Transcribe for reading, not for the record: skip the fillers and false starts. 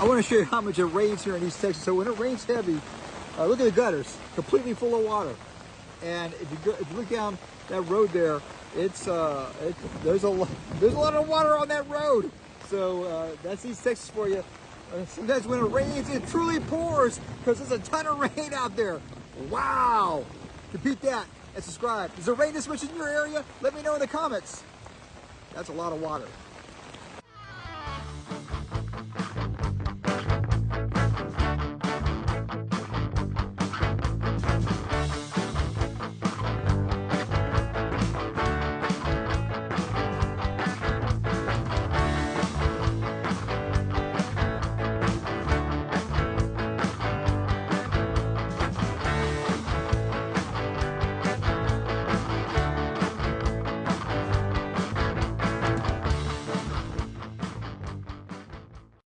I want to show you how much it rains here in East Texas. So when it rains heavy, look at the gutters, completely full of water. And if you look down that road there, there's a lot of water on that road. So that's East Texas for you. Sometimes when it rains, it truly pours because there's a ton of rain out there. Wow! Repeat that and subscribe. Does it rain this much in your area? Let me know in the comments. That's a lot of water.